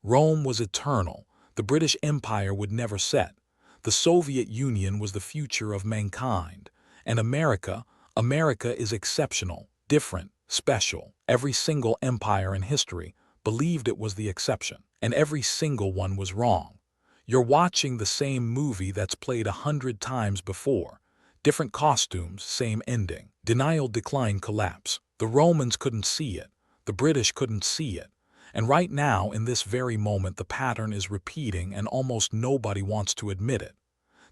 Rome was eternal. The British Empire would never set. The Soviet Union was the future of mankind. And America is exceptional, different, special. Every single empire in history believed it was the exception, and every single one was wrong. You're watching the same movie that's played 100 times before. Different costumes, same ending. Denial, decline, collapse. The Romans couldn't see it. The British couldn't see it. And right now, in this very moment, the pattern is repeating and almost nobody wants to admit it.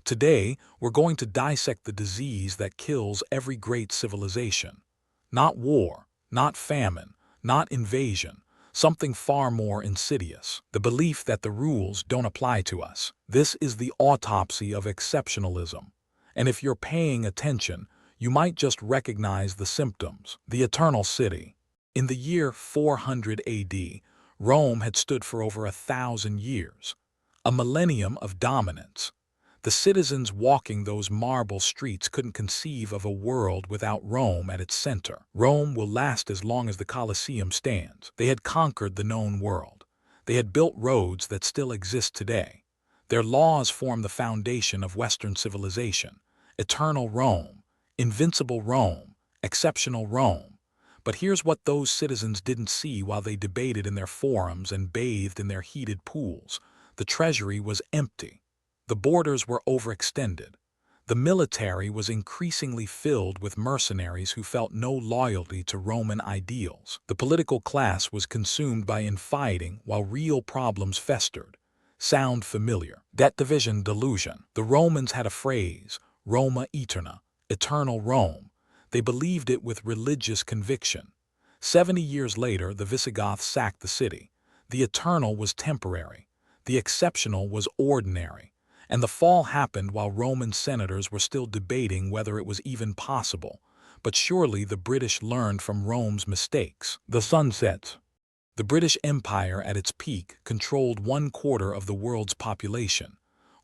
Today, we're going to dissect the disease that kills every great civilization. Not war, not famine, not invasion, something far more insidious. The belief that the rules don't apply to us. This is the autopsy of exceptionalism. And if you're paying attention, you might just recognize the symptoms. The Eternal City. In the year 400 AD, Rome had stood for over 1,000 years. A millennium of dominance. The citizens walking those marble streets couldn't conceive of a world without Rome at its center. Rome will last as long as the Colosseum stands. They had conquered the known world. They had built roads that still exist today. Their laws form the foundation of Western civilization. Eternal Rome, invincible Rome, exceptional Rome. But here's what those citizens didn't see while they debated in their forums and bathed in their heated pools. The treasury was empty. The borders were overextended. The military was increasingly filled with mercenaries who felt no loyalty to Roman ideals. The political class was consumed by infighting while real problems festered. Sound familiar? Debt division delusion. The Romans had a phrase, Roma Eterna, eternal Rome. They believed it with religious conviction. 70 years later, the Visigoths sacked the city. The eternal was temporary. The exceptional was ordinary. And the fall happened while Roman senators were still debating whether it was even possible. But surely the British learned from Rome's mistakes. The sun sets. The British Empire at its peak controlled 1/4 of the world's population.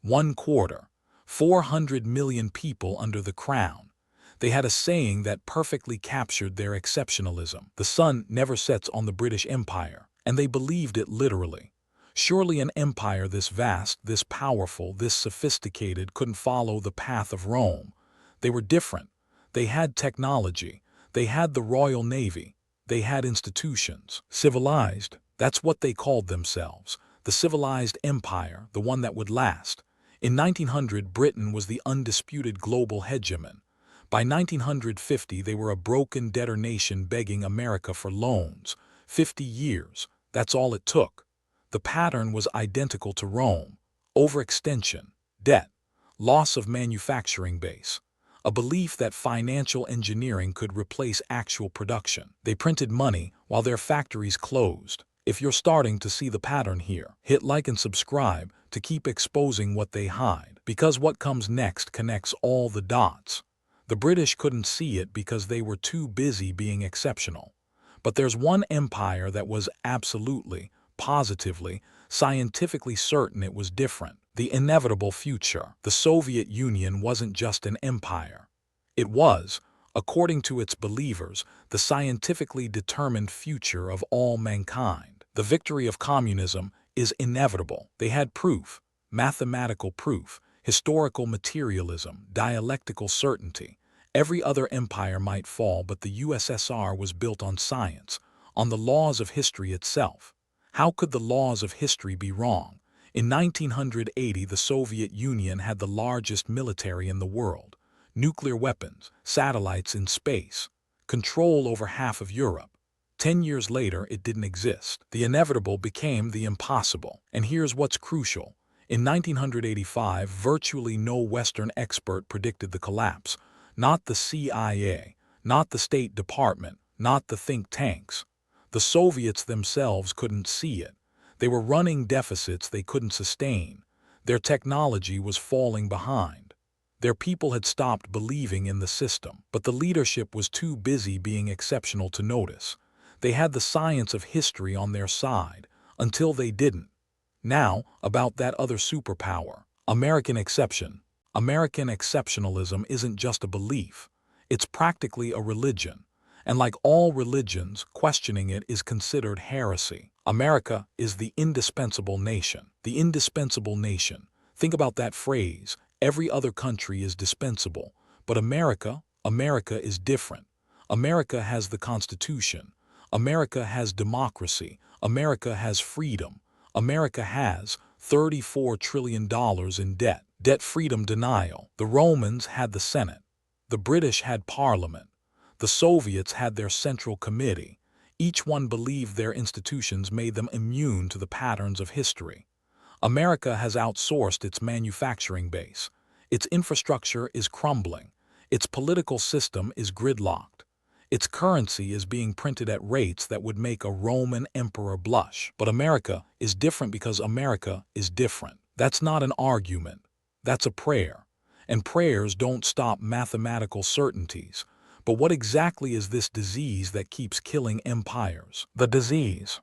1/4. 400 million people under the crown. They had a saying that perfectly captured their exceptionalism. The sun never sets on the British Empire, and they believed it literally. Surely an empire this vast, this powerful, this sophisticated couldn't follow the path of Rome. They were different. They had technology. They had the Royal Navy. They had institutions. Civilized. That's what they called themselves. The civilized empire, the one that would last. In 1900, Britain was the undisputed global hegemon. By 1950, they were a broken debtor nation begging America for loans. 50 years. That's all it took. The pattern was identical to Rome. Overextension, debt, loss of manufacturing base, a belief that financial engineering could replace actual production. They printed money while their factories closed. If you're starting to see the pattern here, hit like and subscribe to keep exposing what they hide, because what comes next connects all the dots. The British couldn't see it because they were too busy being exceptional. But there's one empire that was absolutely, positively, scientifically certain it was different. The inevitable future. The Soviet Union wasn't just an empire. It was, according to its believers, the scientifically determined future of all mankind. The victory of communism is inevitable. They had proof, mathematical proof, historical materialism, dialectical certainty. Every other empire might fall, but the USSR was built on science, on the laws of history itself. How could the laws of history be wrong? In 1980, the Soviet Union had the largest military in the world. Nuclear weapons, satellites in space, control over half of Europe. 10 years later, it didn't exist. The inevitable became the impossible. And here's what's crucial. In 1985, virtually no Western expert predicted the collapse. Not the CIA, not the State Department, not the think tanks. The Soviets themselves couldn't see it. They were running deficits they couldn't sustain. Their technology was falling behind. Their people had stopped believing in the system. But the leadership was too busy being exceptional to notice. They had the science of history on their side, until they didn't. Now, about that other superpower, American exception. American exceptionalism isn't just a belief. It's practically a religion. And like all religions, questioning it is considered heresy. America is the indispensable nation. The indispensable nation. Think about that phrase. Every other country is dispensable, but America is different. America has the Constitution. America has democracy. America has freedom. America has $34 trillion in debt. Debt freedom denial. The Romans had the Senate. The British had Parliament. The Soviets had their Central Committee. Each one believed their institutions made them immune to the patterns of history. America has outsourced its manufacturing base. Its infrastructure is crumbling. Its political system is gridlocked. Its currency is being printed at rates that would make a Roman emperor blush. But America is different because America is different. That's not an argument. That's a prayer. And prayers don't stop mathematical certainties. But what exactly is this disease that keeps killing empires? The disease.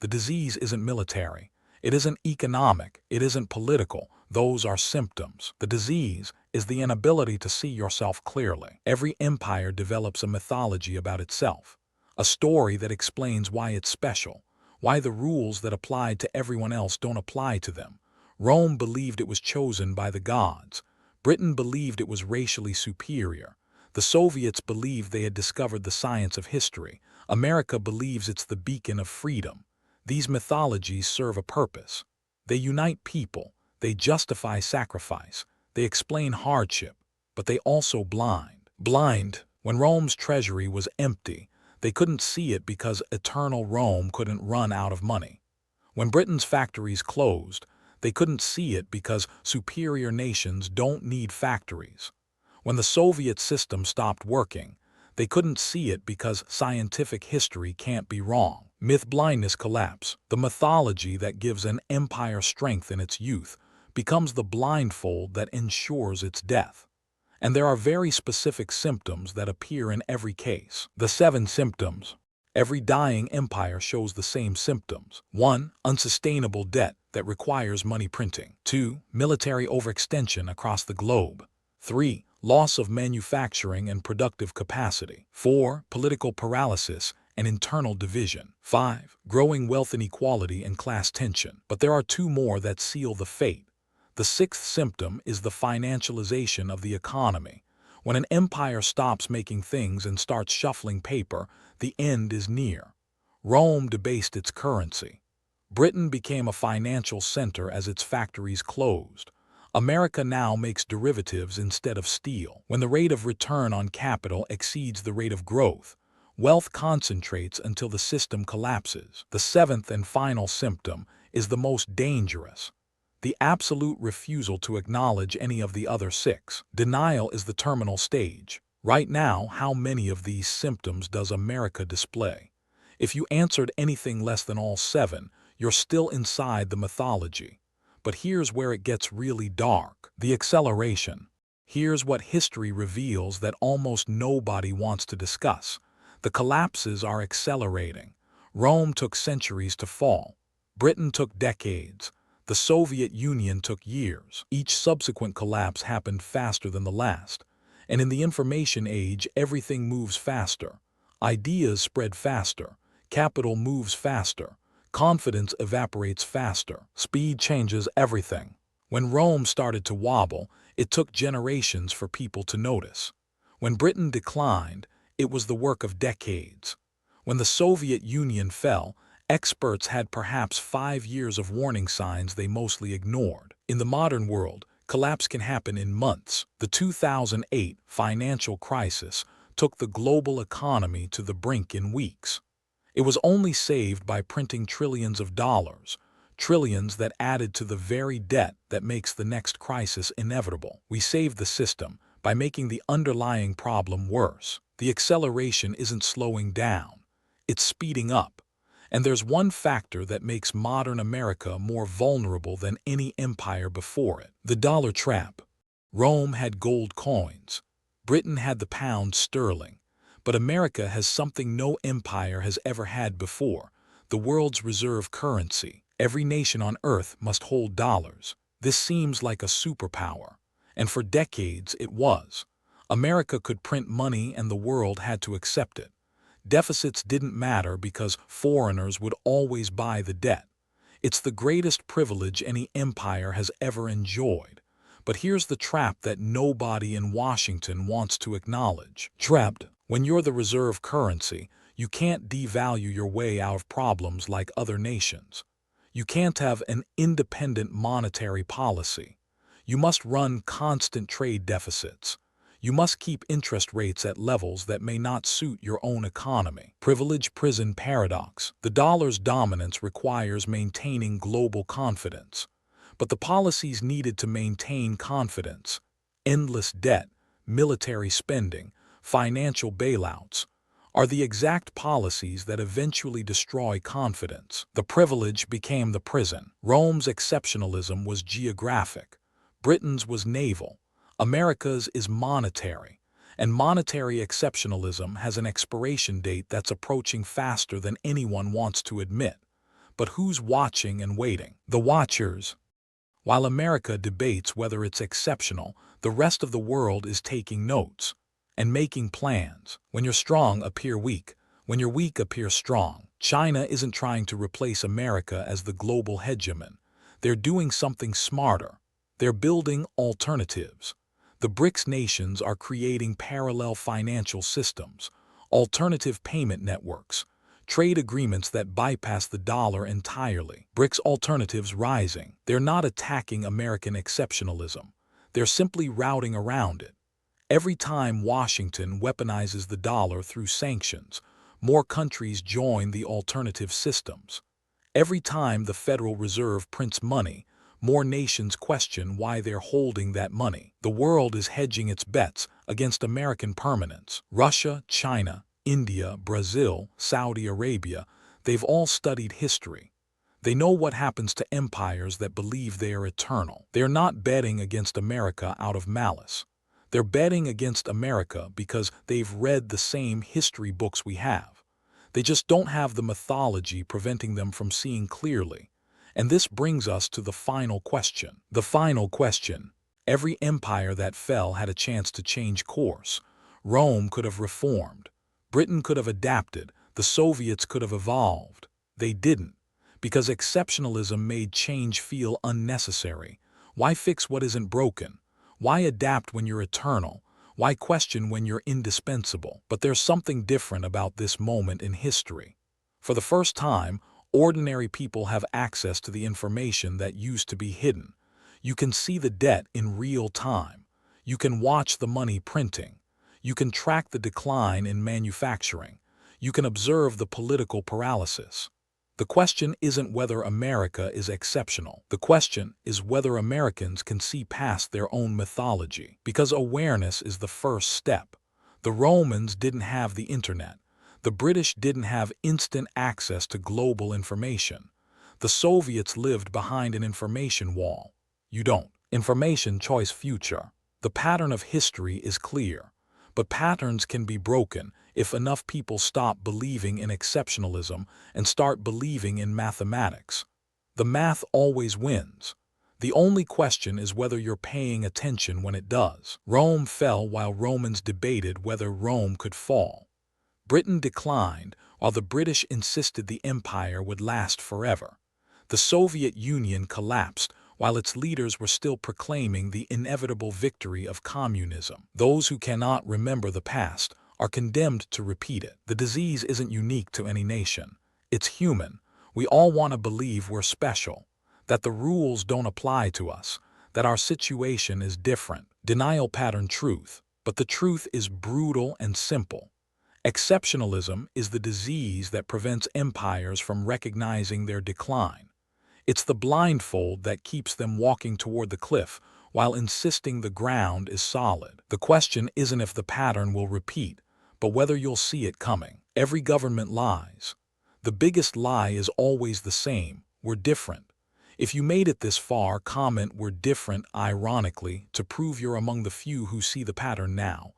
The disease isn't military. It isn't economic. It isn't political. Those are symptoms. The disease is the inability to see yourself clearly. Every empire develops a mythology about itself, a story that explains why it's special, why the rules that applied to everyone else don't apply to them. Rome believed it was chosen by the gods. Britain believed it was racially superior. The Soviets believed they had discovered the science of history. America believes it's the beacon of freedom. These mythologies serve a purpose. They unite people. They justify sacrifice. They explain hardship. But they also blind. Blind. When Rome's treasury was empty, they couldn't see it because eternal Rome couldn't run out of money. When Britain's factories closed, they couldn't see it because superior nations don't need factories. When the Soviet system stopped working, they couldn't see it because scientific history can't be wrong. Myth blindness collapse. The mythology that gives an empire strength in its youth becomes the blindfold that ensures its death. And there are very specific symptoms that appear in every case. The 7 symptoms. Every dying empire shows the same symptoms. 1. Unsustainable debt that requires money printing. 2. Military overextension across the globe. 3. Loss of manufacturing and productive capacity. 4. Political paralysis and internal division. 5. Growing wealth inequality and class tension. But there are 2 more that seal the fate. The 6th symptom is the financialization of the economy. When an empire stops making things and starts shuffling paper, the end is near. Rome debased its currency. Britain became a financial center as its factories closed. America now makes derivatives instead of steel. When the rate of return on capital exceeds the rate of growth, wealth concentrates until the system collapses. The 7th and final symptom is the most dangerous. The absolute refusal to acknowledge any of the other 6. Denial is the terminal stage. Right now, how many of these symptoms does America display? If you answered anything less than all 7, you're still inside the mythology. But here's where it gets really dark. The acceleration. Here's what history reveals that almost nobody wants to discuss. The collapses are accelerating. Rome took centuries to fall. Britain took decades. The Soviet Union took years. Each subsequent collapse happened faster than the last. And in the information age, everything moves faster. Ideas spread faster. Capital moves faster. Confidence evaporates faster. Speed changes everything. When Rome started to wobble, it took generations for people to notice. When Britain declined, it was the work of decades. When the Soviet Union fell, experts had perhaps 5 years of warning signs they mostly ignored. In the modern world, collapse can happen in months. The 2008 financial crisis took the global economy to the brink in weeks. It was only saved by printing trillions of dollars, trillions that added to the very debt that makes the next crisis inevitable. We saved the system by making the underlying problem worse. The acceleration isn't slowing down, it's speeding up. And there's one factor that makes modern America more vulnerable than any empire before it: the dollar trap. Rome had gold coins. Britain had the pound sterling. But America has something no empire has ever had before: the world's reserve currency. Every nation on earth must hold dollars. This seems like a superpower. And for decades it was. America could print money and the world had to accept it. Deficits didn't matter because foreigners would always buy the debt. It's the greatest privilege any empire has ever enjoyed. But here's the trap that nobody in Washington wants to acknowledge. Trapped, when you're the reserve currency, you can't devalue your way out of problems like other nations. You can't have an independent monetary policy. You must run constant trade deficits. You must keep interest rates at levels that may not suit your own economy. Privilege prison paradox. The dollar's dominance requires maintaining global confidence. But the policies needed to maintain confidence, endless debt, military spending, financial bailouts, are the exact policies that eventually destroy confidence. The privilege became the prison. Rome's exceptionalism was geographic. Britain's was naval. America's is monetary. And monetary exceptionalism has an expiration date that's approaching faster than anyone wants to admit. But who's watching and waiting? The watchers. While America debates whether it's exceptional, the rest of the world is taking notes and making plans. When you're strong, appear weak. When you're weak, appear strong. China isn't trying to replace America as the global hegemon. They're doing something smarter. They're building alternatives. The BRICS nations are creating parallel financial systems, alternative payment networks, trade agreements that bypass the dollar entirely. BRICS alternatives rising. They're not attacking American exceptionalism. They're simply routing around it. Every time Washington weaponizes the dollar through sanctions, more countries join the alternative systems. Every time the Federal Reserve prints money, more nations question why they're holding that money. The world is hedging its bets against American permanence. Russia, China, India, Brazil, Saudi Arabia, they've all studied history. They know what happens to empires that believe they are eternal. They're not betting against America out of malice. They're betting against America because they've read the same history books we have. They just don't have the mythology preventing them from seeing clearly. And this brings us to the final question. The final question. Every empire that fell had a chance to change course. Rome could have reformed. Britain could have adapted. The Soviets could have evolved. They didn't, because exceptionalism made change feel unnecessary. Why fix what isn't broken? Why adapt when you're eternal? Why question when you're indispensable? But there's something different about this moment in history. For the first time, ordinary people have access to the information that used to be hidden. You can see the debt in real time. You can watch the money printing. You can track the decline in manufacturing. You can observe the political paralysis. The question isn't whether America is exceptional. The question is whether Americans can see past their own mythology. Because awareness is the first step. The Romans didn't have the internet. The British didn't have instant access to global information. The Soviets lived behind an information wall. You don't. Information choice future. The pattern of history is clear. But patterns can be broken if enough people stop believing in exceptionalism and start believing in mathematics. The math always wins. The only question is whether you're paying attention when it does. Rome fell while Romans debated whether Rome could fall. Britain declined while the British insisted the empire would last forever. The Soviet Union collapsed while its leaders were still proclaiming the inevitable victory of communism. Those who cannot remember the past are condemned to repeat it. The disease isn't unique to any nation. It's human. We all want to believe we're special, that the rules don't apply to us, that our situation is different. Denial pattern truth. But the truth is brutal and simple. Exceptionalism is the disease that prevents empires from recognizing their decline. It's the blindfold that keeps them walking toward the cliff while insisting the ground is solid. The question isn't if the pattern will repeat, but whether you'll see it coming. Every government lies. The biggest lie is always the same: we're different. If you made it this far, comment "we're different" ironically to prove you're among the few who see the pattern now.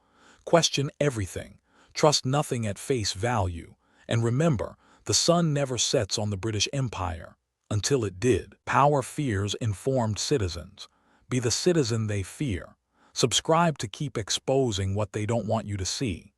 Question everything. Trust nothing at face value. And remember, the sun never sets on the British Empire. Until it did. Power fears informed citizens. Be the citizen they fear. Subscribe to keep exposing what they don't want you to see.